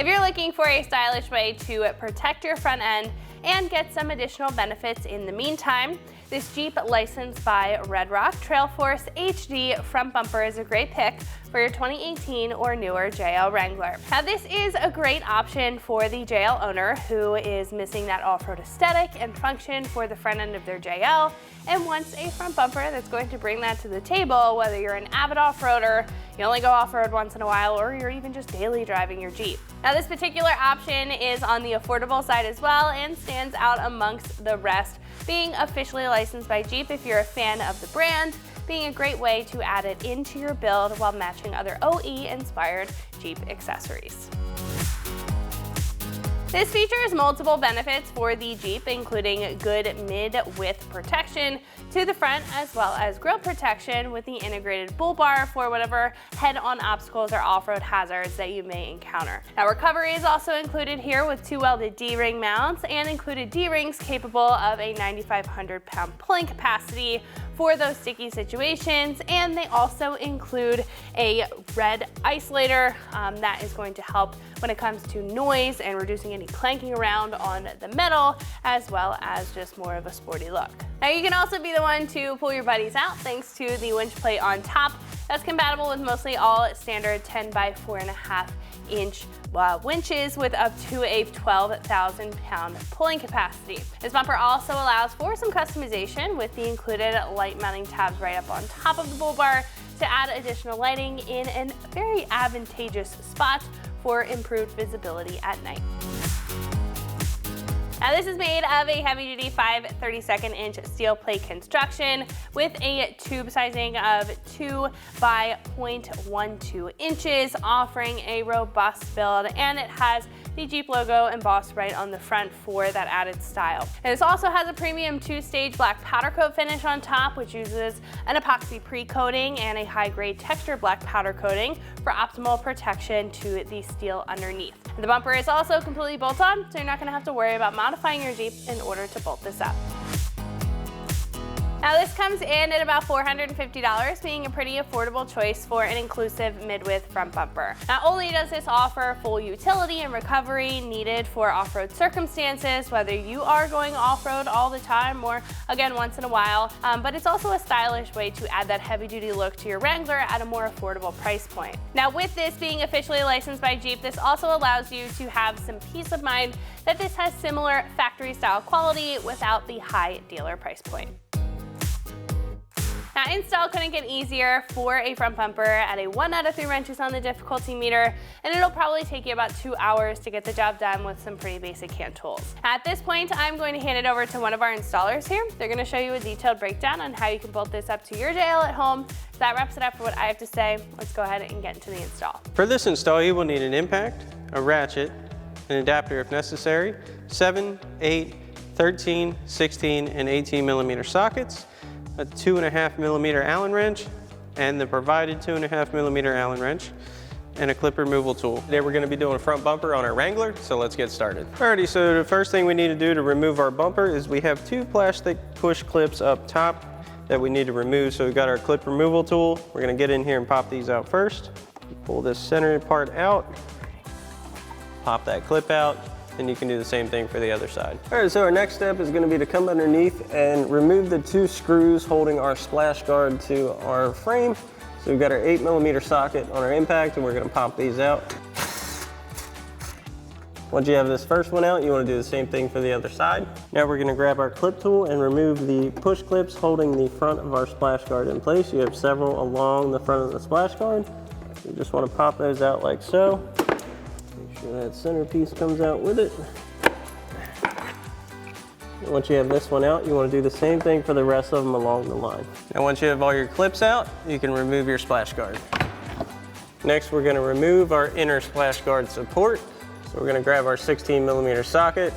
If you're looking for a stylish way to protect your front end and get some additional benefits in the meantime, this Jeep licensed by RedRock Trail Force HD front bumper is a great pick for your 2018 or newer JL Wrangler. Now this is a great option for the JL owner who is missing that off-road aesthetic and function for the front end of their JL and wants a front bumper that's going to bring that to the table, whether you're an avid off-roader, you only go off-road once in a while, or you're even just daily driving your Jeep. Now this particular option is on the affordable side as well and stands out amongst the rest, being officially licensed by Jeep if you're a fan of the brand, being a great way to add it into your build while matching other OE-inspired Jeep accessories. This features multiple benefits for the Jeep, including good mid-width protection to the front, as well as grille protection with the integrated bull bar for whatever head-on obstacles or off-road hazards that you may encounter. Now, recovery is also included here with 2 welded D-ring mounts and included D-rings capable of a 9,500 pound pulling capacity for those sticky situations, and they also include a red isolator that is going to help when it comes to noise and reducing any clanking around on the metal, as well as just more of a sporty look. Now you can also be the one to pull your buddies out thanks to the winch plate on top that's compatible with mostly all standard 10 by 4.5 inch winches with up to a 12,000 pound pulling capacity. This bumper also allows for some customization with the included light mounting tabs right up on top of the bull bar to add additional lighting in a very advantageous spot for improved visibility at night. Now this is made of a heavy-duty 5/32 inch steel plate construction with a tube sizing of 2 by 0.12 inches, offering a robust build, and it has the Jeep logo embossed right on the front for that added style. And this also has a premium 2-stage black powder coat finish on top, which uses an epoxy pre-coating and a high-grade texture black powder coating for optimal protection to the steel underneath. The bumper is also completely bolt-on, so you're not going to have to worry about modifying your Jeep in order to bolt this up. Now this comes in at about $450, being a pretty affordable choice for an inclusive mid-width front bumper. Not only does this offer full utility and recovery needed for off-road circumstances, whether you are going off-road all the time or again once in a while, but it's also a stylish way to add that heavy-duty look to your Wrangler at a more affordable price point. Now with this being officially licensed by Jeep, this also allows you to have some peace of mind that this has similar factory-style quality without the high dealer price point. Now install couldn't get easier for a front bumper at a 1 out of 3 wrenches on the difficulty meter, and it'll probably take you about 2 hours to get the job done with some pretty basic hand tools. At this point, I'm going to hand it over to one of our installers here. They're going to show you a detailed breakdown on how you can bolt this up to your JL at home. So that wraps it up for what I have to say. Let's go ahead and get into the install. For this install, you will need an impact, a ratchet, an adapter if necessary, 7, 8, 13, 16, and 18 millimeter sockets, a 2.5 millimeter Allen wrench, and the provided 2.5 millimeter Allen wrench, and a clip removal tool. Today we're going to be doing a front bumper on our Wrangler, so let's get started. Alrighty, so the first thing we need to do to remove our bumper is we have 2 plastic push clips up top that we need to remove. So we've got our clip removal tool. We're going to get in here and pop these out first. Pull this center part out, pop that clip out, and you can do the same thing for the other side. All right, so our next step is gonna be to come underneath and remove the 2 screws holding our splash guard to our frame. So we've got our 8 millimeter socket on our impact, and we're gonna pop these out. Once you have this first one out, you wanna do the same thing for the other side. Now we're gonna grab our clip tool and remove the push clips holding the front of our splash guard in place. You have several along the front of the splash guard. You just wanna pop those out like so. That centerpiece comes out with it. Once you have this one out, you want to do the same thing for the rest of them along the line. Now once you have all your clips out, you can remove your splash guard. Next, we're going to remove our inner splash guard support. So we're going to grab our 16 millimeter socket,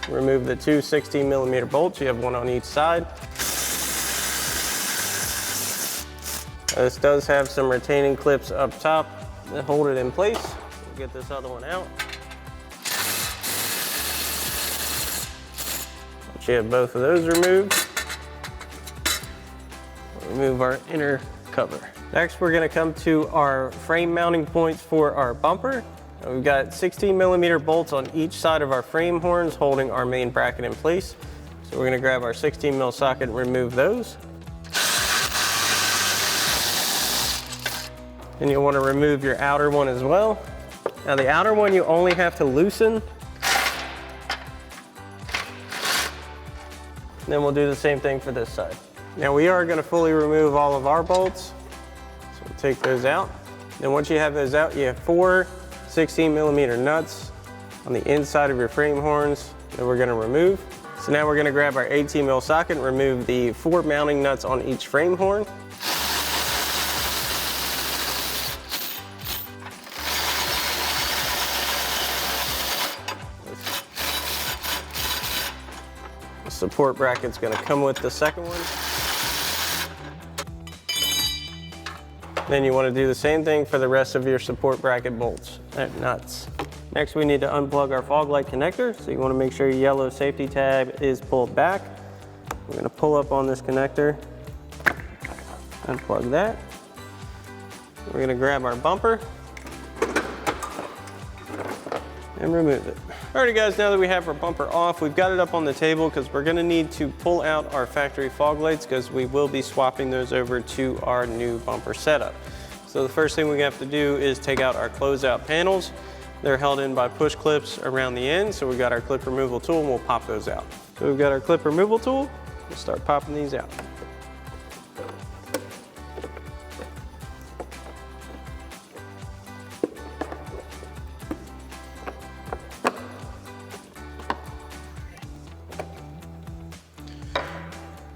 remove the 2 16 millimeter bolts. You have one on each side. This does have some retaining clips up top that hold it in place. Get this other one out. Once you have both of those removed, remove our inner cover. Next, we're going to come to our frame mounting points for our bumper. Now we've got 16mm bolts on each side of our frame horns holding our main bracket in place. So we're gonna grab our 16mm socket and remove those. And you'll wanna remove your outer one as well. Now the outer one you only have to loosen. Then we'll do the same thing for this side. Now we are gonna fully remove all of our bolts. So we'll take those out. Then once you have those out, you have 4 16mm nuts on the inside of your frame horns that we're gonna remove. So now we're gonna grab our 18mm socket and remove the 4 mounting nuts on each frame horn. The support bracket's gonna come with the second one. Then you wanna do the same thing for the rest of your support bracket bolts and nuts. Next, we need to unplug our fog light connector. So you wanna make sure your yellow safety tab is pulled back. We're gonna pull up on this connector, unplug that. We're gonna grab our bumper and remove it. Alrighty guys, now that we have our bumper off, we've got it up on the table because we're gonna need to pull out our factory fog lights because we will be swapping those over to our new bumper setup. So the first thing we have to do is take out our closeout panels. They're held in by push clips around the end, so we've got our clip removal tool and we'll pop those out. So we've got our clip removal tool, we'll start popping these out.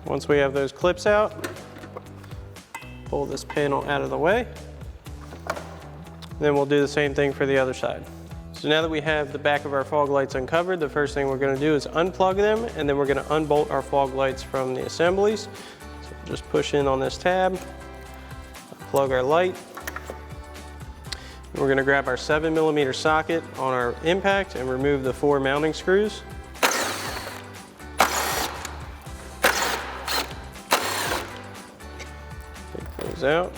Once we have those clips out, pull this panel out of the way. Then we'll do the same thing for the other side. So now that we have the back of our fog lights uncovered, the first thing we're gonna do is unplug them, and then we're gonna unbolt our fog lights from the assemblies. So just push in on this tab, unplug our light. We're gonna grab our 7mm socket on our impact and remove the 4 mounting screws. Out,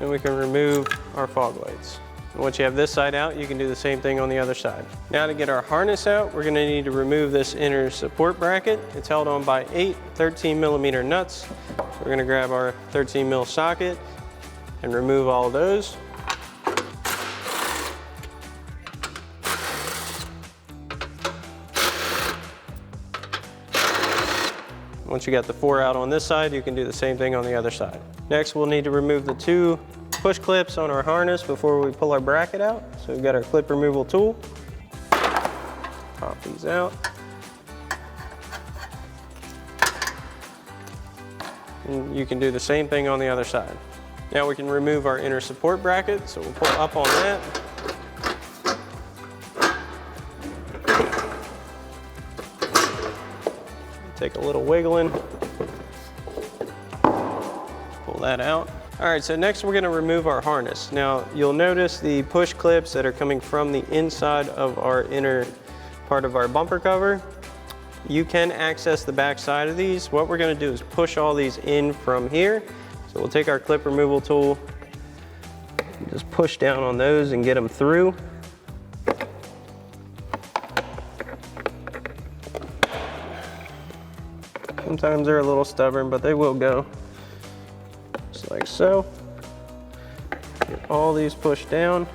and we can remove our fog lights. And once you have this side out, you can do the same thing on the other side. Now to get our harness out, we're gonna need to remove this inner support bracket. It's held on by 8 13mm nuts. So we're gonna grab our 13mm socket and remove all of those. Once you got the 4 out on this side, you can do the same thing on the other side. Next, we'll need to remove the 2 push clips on our harness before we pull our bracket out. So we've got our clip removal tool. Pop these out. And you can do the same thing on the other side. Now we can remove our inner support bracket, so we'll pull up on that. Take a little wiggling. Pull that out. All right, so next we're gonna remove our harness. Now you'll notice the push clips that are coming from the inside of our inner part of our bumper cover. You can access the back side of these. What we're gonna do is push all these in from here. So we'll take our clip removal tool, and just push down on those and get them through. Sometimes they're a little stubborn, but they will go. Just like so. Get all these pushed down.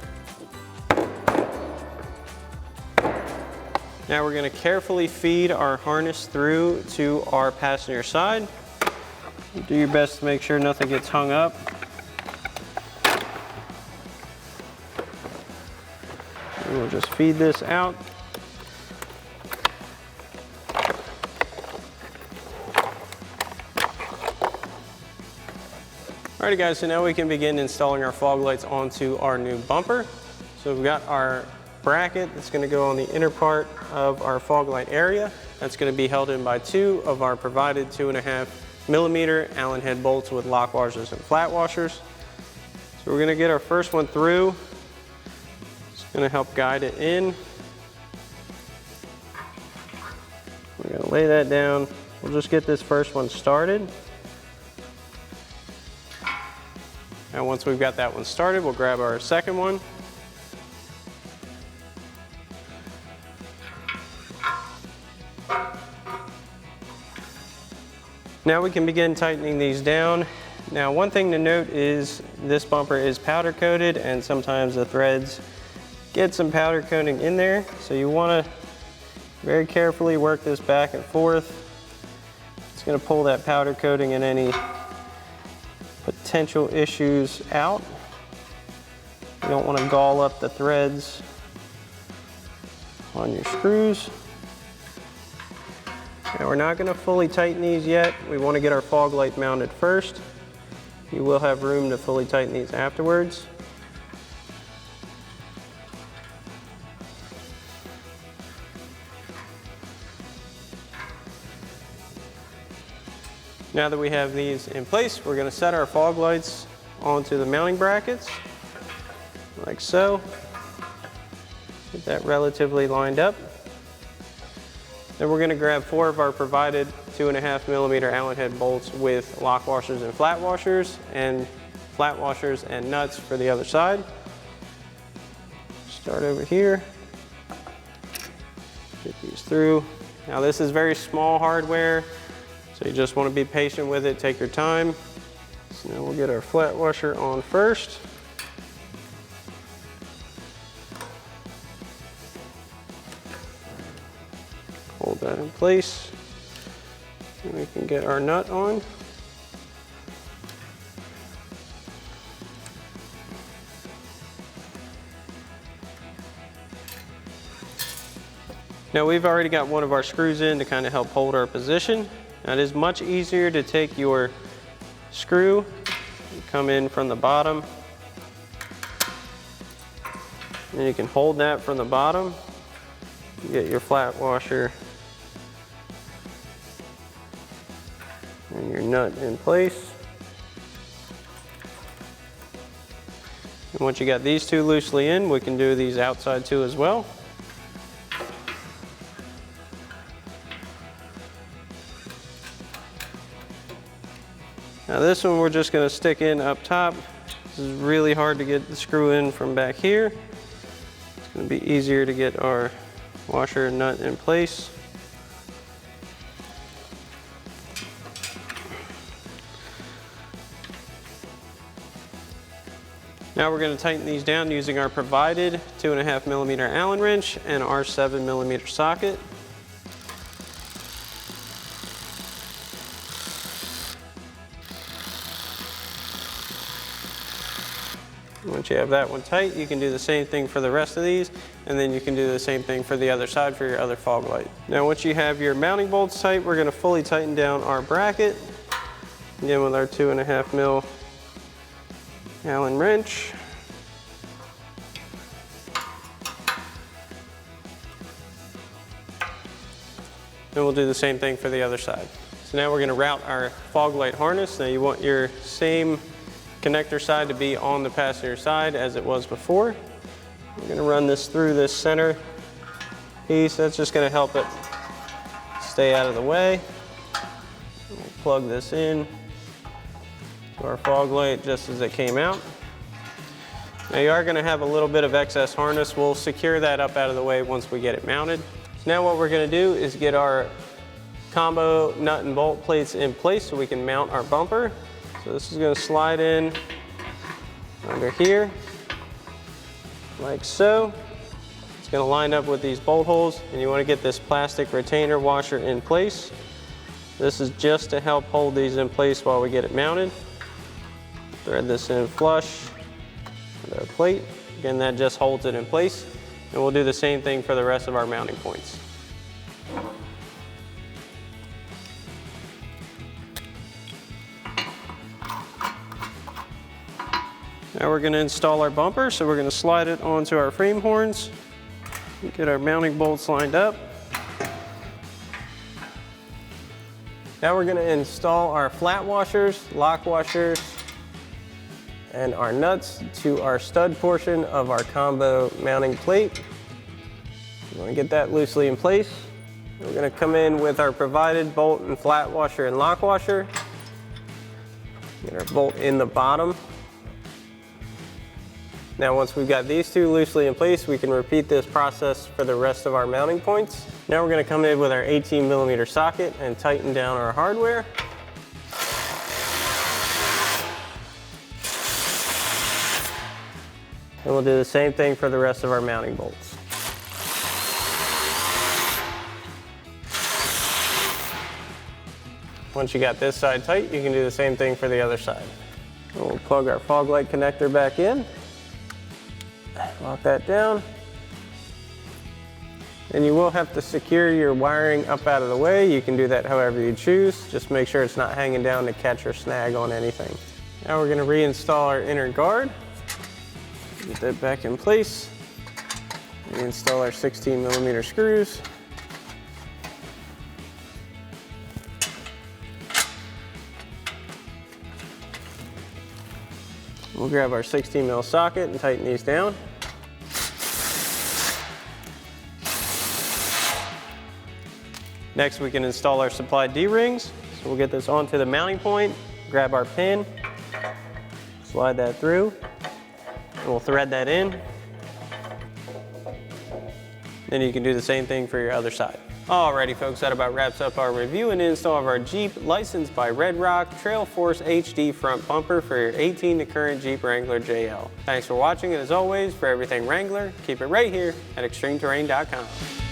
Now we're going to carefully feed our harness through to our passenger side. Do your best to make sure nothing gets hung up. And we'll just feed this out. Alrighty guys, so now we can begin installing our fog lights onto our new bumper. So we've got our bracket that's going to go on the inner part of our fog light area. That's going to be held in by 2 of our provided 2.5mm Allen head bolts with lock washers and flat washers. So we're going to get our first one through. It's going to help guide it in. We're going to lay that down. We'll just get this first one started. And once we've got that one started, we'll grab our second one. Now we can begin tightening these down. Now one thing to note is this bumper is powder coated and sometimes the threads get some powder coating in there. So you want to very carefully work this back and forth. It's going to pull that powder coating and any potential issues out. You don't want to gall up the threads on your screws. Now we're not going to fully tighten these yet. We want to get our fog light mounted first. You will have room to fully tighten these afterwards. Now that we have these in place, we're going to set our fog lights onto the mounting brackets, like so. Get that relatively lined up. Then we're going to grab 4 of our provided 2.5mm Allen head bolts with lock washers and flat washers and nuts for the other side. Start over here. Get these through. Now this is very small hardware, so you just want to be patient with it, take your time. So now we'll get our flat washer on first. Hold that in place, and we can get our nut on. Now we've already got one of our screws in to kind of help hold our position. Now it is much easier to take your screw and come in from the bottom, and you can hold that from the bottom. Get your flat washer and your nut in place. And once you got these two loosely in, we can do these outside two as well. Now this one we're just going to stick in up top. This is really hard to get the screw in from back here. It's going to be easier to get our washer and nut in place. Now we're going to tighten these down using our provided 2.5mm Allen wrench and our 7mm socket. Once you have that one tight, you can do the same thing for the rest of these, and then you can do the same thing for the other side for your other fog light. Now once you have your mounting bolts tight, we're going to fully tighten down our bracket. Again with our 2.5mm Allen wrench. And we'll do the same thing for the other side. So now we're going to route our fog light harness. Now you want your same connector side to be on the passenger side as it was before. We're going to run this through this center piece. That's just going to help it stay out of the way. We'll plug this in to our fog light just as it came out. Now you are going to have a little bit of excess harness. We'll secure that up out of the way once we get it mounted. So now what we're going to do is get our combo nut and bolt plates in place so we can mount our bumper. So this is going to slide in under here, like so. It's going to line up with these bolt holes, and you want to get this plastic retainer washer in place. This is just to help hold these in place while we get it mounted. Thread this in flush with our plate. Again, that just holds it in place. And we'll do the same thing for the rest of our mounting points. Now we're going to install our bumper, so we're going to slide it onto our frame horns, get our mounting bolts lined up. Now we're going to install our flat washers, lock washers, and our nuts to our stud portion of our combo mounting plate. You want to get that loosely in place. We're going to come in with our provided bolt and flat washer and lock washer. Get our bolt in the bottom. Now once we've got these two loosely in place, we can repeat this process for the rest of our mounting points. Now we're going to come in with our 18mm socket and tighten down our hardware. And we'll do the same thing for the rest of our mounting bolts. Once you got this side tight, you can do the same thing for the other side. And we'll plug our fog light connector back in. Lock that down. And you will have to secure your wiring up out of the way. You can do that however you choose. Just make sure it's not hanging down to catch or snag on anything. Now we're going to reinstall our inner guard. Get that back in place. Reinstall our 16mm screws. We'll grab our 16mm socket and tighten these down. Next, we can install our supplied D-rings. So we'll get this onto the mounting point, grab our pin, slide that through, and we'll thread that in. Then you can do the same thing for your other side. Alrighty folks, that about wraps up our review and install of our Jeep licensed by RedRock Trail Force HD front bumper for your 18 to current Jeep Wrangler JL. Thanks for watching, and as always, for everything Wrangler, keep it right here at ExtremeTerrain.com.